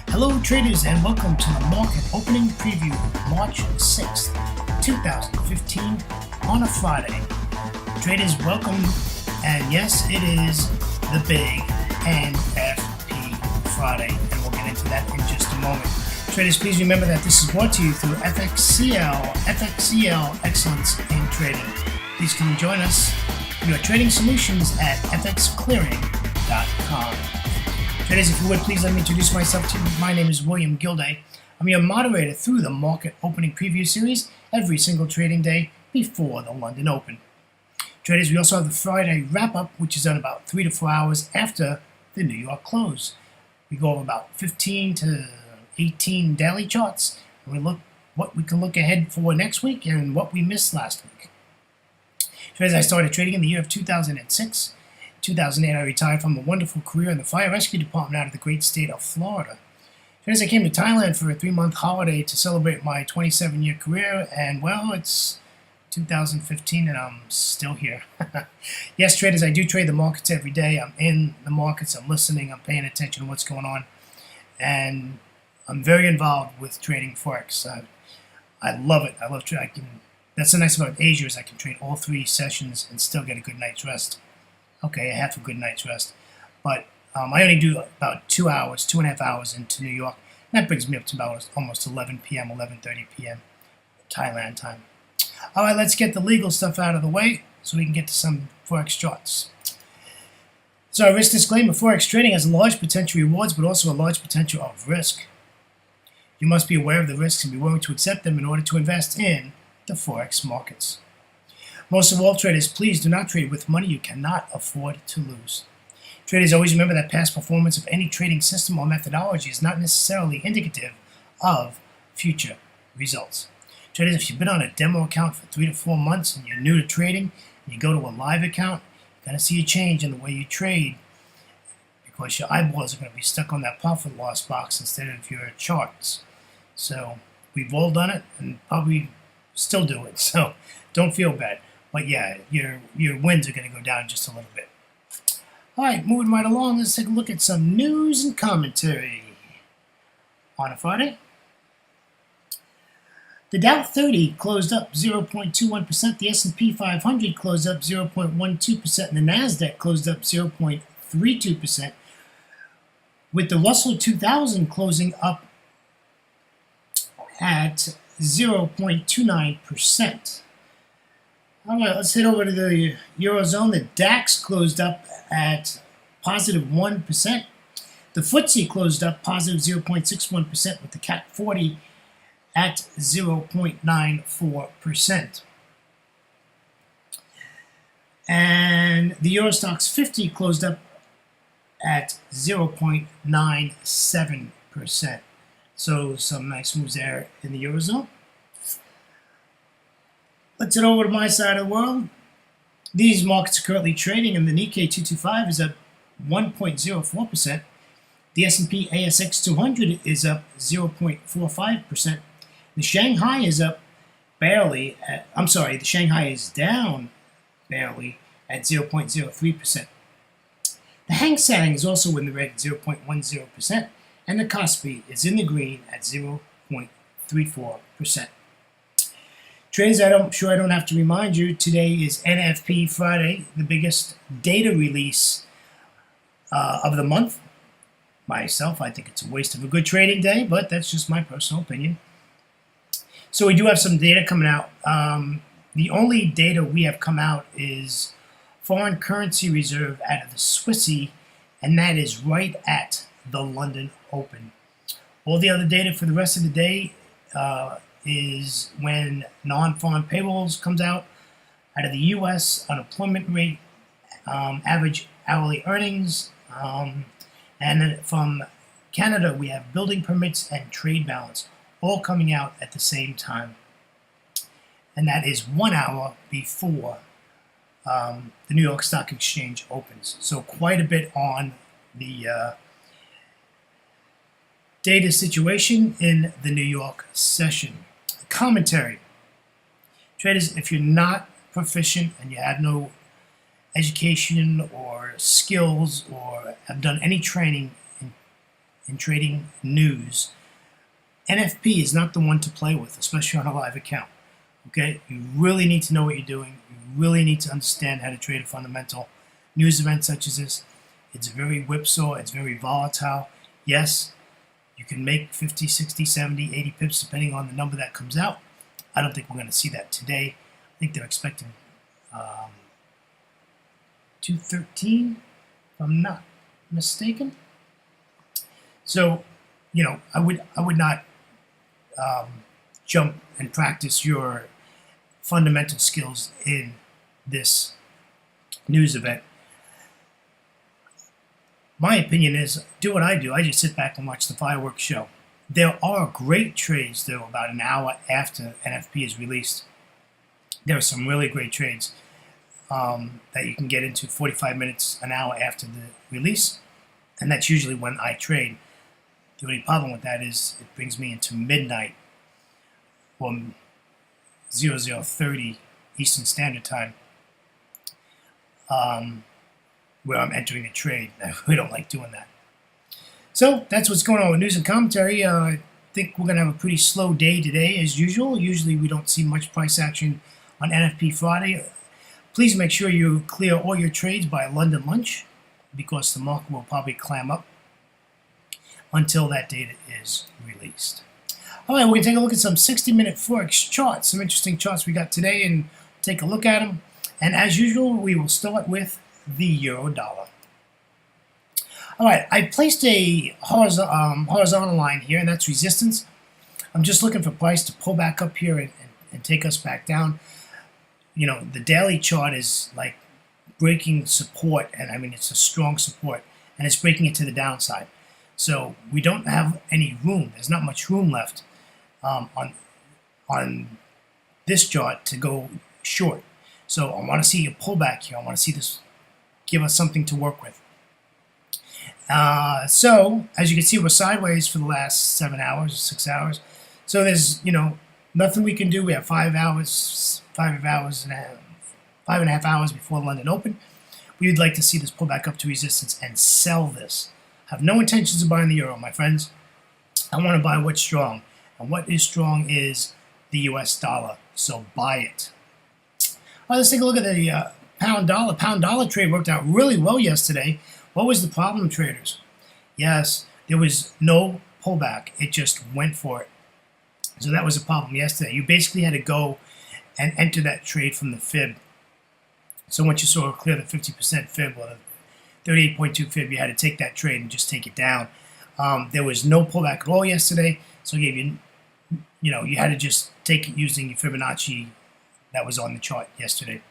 Hello traders and welcome to the market opening preview March 6th, 2015 on a Friday. Traders, welcome, and yes, it is the big NFP Friday, and we'll get into that in just a moment. Traders, please remember that this is brought to you through FXCL Excellence in Trading. Please come join us, your trading solutions at fxclearing.com. Traders, if you would, please let me introduce myself to you. My name is William Gilday. I'm your moderator through the market opening preview series every single trading day before the London Open. Traders, we also have the Friday wrap-up, which is done about 3 to 4 hours after the New York close. We go over about 15 to 18 daily charts, and we look what we can look ahead for next week and what we missed last week. Traders, I started trading in the year of 2006. 2008, I retired from a wonderful career in the fire rescue department out of the great state of Florida. As I came to Thailand for a 3-month holiday to celebrate my 27-year career, and well, it's 2015 and I'm still here. Yes, traders, I do trade the markets every day. I'm in the markets, I'm listening, I'm paying attention to what's going on, and I'm very involved with trading Forex. I love it. I love trading. That's the nice about Asia is I can trade all 3 sessions and still get a good night's rest. Okay, a half a good night's rest. But I only do about 2 hours, 2.5 hours into New York. That brings me up to about almost 11 p.m., 11:30 p.m. Thailand time. All right, let's get the legal stuff out of the way so we can get to some Forex charts. So a risk disclaimer, Forex trading has a large potential rewards, but also a large potential of risk. You must be aware of the risks and be willing to accept them in order to invest in the Forex markets. Most of all, traders, please do not trade with money you cannot afford to lose. Traders, always remember that past performance of any trading system or methodology is not necessarily indicative of future results. Traders, if you've been on a demo account for 3 to 4 months and you're new to trading, and you go to a live account, you're going to see a change in the way you trade because your eyeballs are going to be stuck on that profit loss box instead of your charts. So we've all done it and probably still do it, so don't feel bad. But yeah, your wins are going to go down just a little bit. All right, moving right along, let's take a look at some news and commentary on a Friday. The Dow 30 closed up 0.21%, the S&P 500 closed up 0.12%, and the NASDAQ closed up 0.32%, with the Russell 2000 closing up at 0.29%. All right, let's head over to the Eurozone. The DAX closed up at positive 1%. The FTSE closed up positive 0.61%, with the CAC 40 at 0.94%. And the Eurostoxx 50 closed up at 0.97%. So some nice moves there in the Eurozone. Let's head over to my side of the world. These markets are currently trading, and the Nikkei 225 is up 1.04%. The S&P ASX 200 is up 0.45%. The Shanghai is up barely. The Shanghai is down barely at 0.03%. The Hang Seng is also in the red at 0.10%, and the Kospi is in the green at 0.34%. Traders, I'm sure I don't have to remind you, today is NFP Friday, the biggest data release of the month. Myself, I think it's a waste of a good trading day, but that's just my personal opinion. So we do have some data coming out. The only data we have come out is foreign currency reserve out of the Swissy, and that is right at the London Open. All the other data for the rest of the day is when non-farm payrolls comes out of the U.S., unemployment rate, average hourly earnings, and then from Canada we have building permits and trade balance, all coming out at the same time. And that is 1 hour before the New York Stock Exchange opens. So quite a bit on the data situation in the New York session. Commentary. Traders, if you're not proficient and you have no education or skills or have done any training in trading news, NFP is not the one to play with, especially on a live account. Okay, you really need to know what you're doing. You really need to understand how to trade a fundamental news event such as this. It's very whipsaw. It's very volatile. Yes, you can make 50, 60, 70, 80 pips depending on the number that comes out. I don't think we're going to see that today. I think they're expecting 213, if I'm not mistaken. So, I would not jump and practice your fundamental skills in this news event. My opinion is, do what I do. I just sit back and watch the fireworks show. There are great trades, though, about an hour after NFP is released. There are some really great trades that you can get into 45 minutes, an hour after the release, and that's usually when I trade. The only problem with that is it brings me into midnight or 00:30 Eastern Standard Time, where I'm entering a trade. We don't like doing that. So that's what's going on with news and commentary. I think we're going to have a pretty slow day today, as usual. Usually we don't see much price action on NFP Friday. Please make sure you clear all your trades by London lunch, because the market will probably clam up until that data is released. All right, we're going to take a look at some 60-minute Forex charts, some interesting charts we got today, and take a look at them. And as usual, we will start with the euro dollar. All right, I placed a horizontal line here, and that's resistance. I'm just looking for price to pull back up here and take us back down. The daily chart is like breaking support, and I mean, it's a strong support, and it's breaking it to the downside. So we don't have any room. There's not much room left on this chart to go short. So I want to see a pullback here. I want to see this give us something to work with. So as you can see, we're sideways for the last 7 hours or 6 hours. So there's nothing we can do. We have 5 hours and a half hours before London Open. We would like to see this pull back up to resistance and sell this. I have no intentions of buying the euro, my friends. I want to buy what's strong, and what is strong is the US dollar. So buy it. All right, let's take a look at the pound dollar. Pound dollar trade worked out really well yesterday. What was the problem, traders? Yes, there was no pullback. It just went for it. So that was a problem yesterday. You basically had to go and enter that trade from the fib. So once you saw it clear the 50% fib or the 38.2 fib, you had to take that trade and just take it down. There was no pullback at all yesterday, so it gave you, you had to just take it using your Fibonacci that was on the chart yesterday.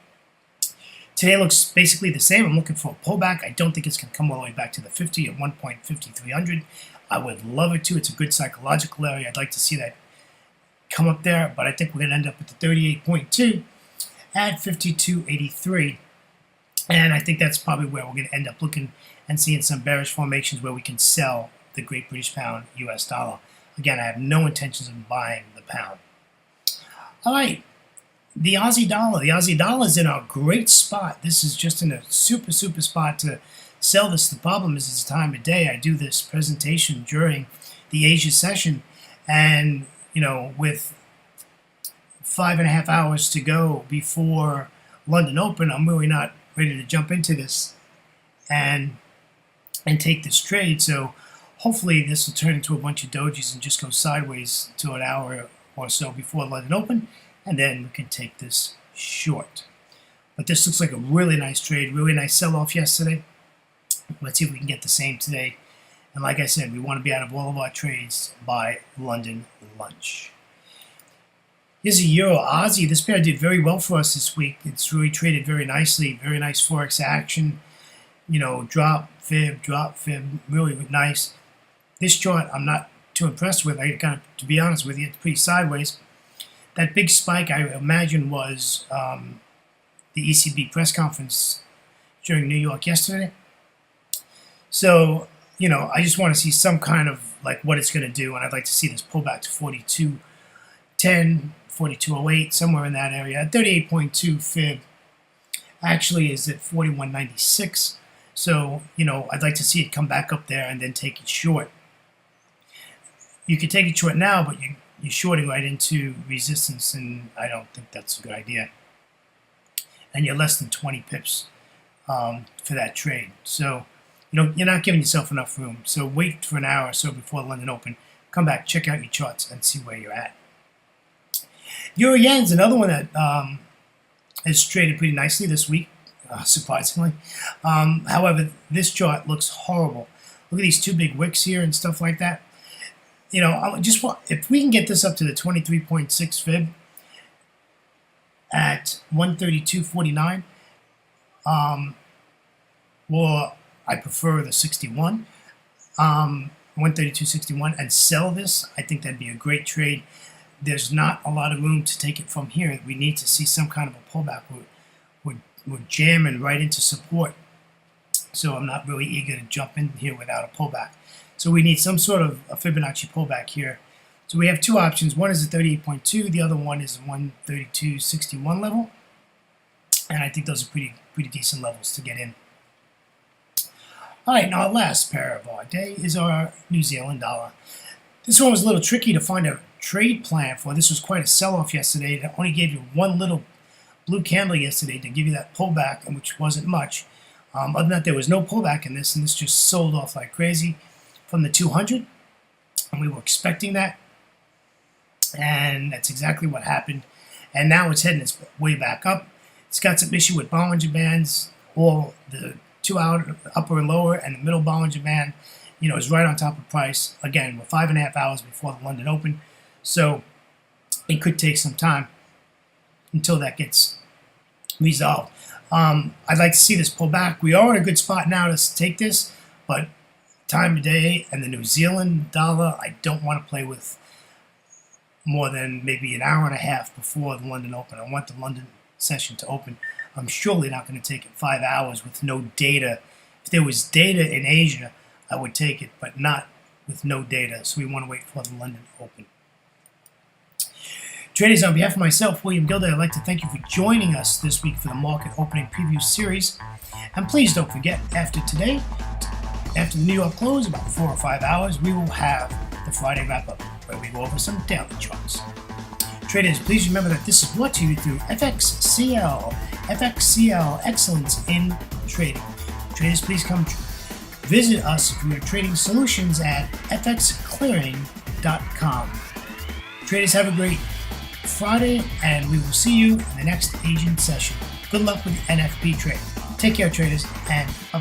Today looks basically the same. I'm looking for a pullback. I don't think it's going to come all the way back to the 50 at 1.5300. I would love it to. It's a good psychological area. I'd like to see that come up there, but I think we're going to end up with the 38.2 at 52.83. And I think that's probably where we're going to end up looking and seeing some bearish formations where we can sell the Great British Pound US dollar. Again, I have no intentions of buying the pound. All right, the Aussie dollar. The Aussie dollar is in a great spot. This is just in a super spot to sell this. The problem is it's time of day. I do this presentation during the Asia session, and with 5.5 hours to go before London Open, I'm really not ready to jump into this and take this trade. So hopefully this will turn into a bunch of dojis and just go sideways to an hour or so before London Open, and then we can take this short. But this looks like a really nice trade, really nice sell-off yesterday. Let's see if we can get the same today. And like I said, we want to be out of all of our trades by London lunch. Here's a Euro Aussie. This pair did very well for us this week. It's really traded very nicely. Very nice Forex action. Drop, fib, really nice. This chart I'm not too impressed with. To be honest with you, it's pretty sideways. That big spike, I imagine, was the ECB press conference during New York yesterday. So, I just want to see some kind of what it's going to do, and I'd like to see this pull back to 42.10, 42.08, somewhere in that area. 38.2 fib actually is at 41.96. So, I'd like to see it come back up there and then take it short. You could take it short now, but you're shorting right into resistance, and I don't think that's a good idea. And you're less than 20 pips for that trade. So, you're not giving yourself enough room. So wait for an hour or so before the London Open. Come back, check out your charts, and see where you're at. Euro Yen's another one that has traded pretty nicely this week, surprisingly. However, this chart looks horrible. Look at these two big wicks here and stuff like that. If we can get this up to the 23.6 fib at 132.49, or I prefer the 61, 132.61, and sell this, I think that'd be a great trade. There's not a lot of room to take it from here. We need to see some kind of a pullback. We're jamming right into support. So I'm not really eager to jump in here without a pullback. So we need some sort of a Fibonacci pullback here. So we have two options. One is the 38.2. The other one is 132.61 level. And I think those are pretty decent levels to get in. All right, now our last pair of our day is our New Zealand dollar. This one was a little tricky to find a trade plan for. This was quite a sell-off yesterday. It only gave you one little blue candle yesterday to give you that pullback, which wasn't much. Other than that, there was no pullback in this, and this just sold off like crazy from the 200, and we were expecting that, and that's exactly what happened. And now it's heading its way back up. It's got some issue with Bollinger Bands, or the 2 hour upper and lower, and the middle Bollinger Band, is right on top of price. Again, we're 5.5 hours before the London Open, so it could take some time until that gets resolved. I'd like to see this pull back. We are in a good spot now to take this, but time of day and the New Zealand dollar, I don't want to play with more than maybe an hour and a half before the London Open. I want the London session to open. I'm surely not going to take it 5 hours with no data. If there was data in Asia, I would take it, but not with no data. So we want to wait for the London Open. Traders, on behalf of myself, William Gilday, I'd like to thank you for joining us this week for the Market Opening Preview Series. And please don't forget, after today, after the New York close, about 4 or 5 hours, we will have the Friday wrap-up, where we go over some daily charts. Traders, please remember that this is brought to you through FXCL. FXCL, excellence in trading. Traders, please come visit us for your trading solutions at fxclearing.com. Traders, have a great Friday, and we will see you in the next Asian session. Good luck with NFP trading. Take care, traders, and bye-bye.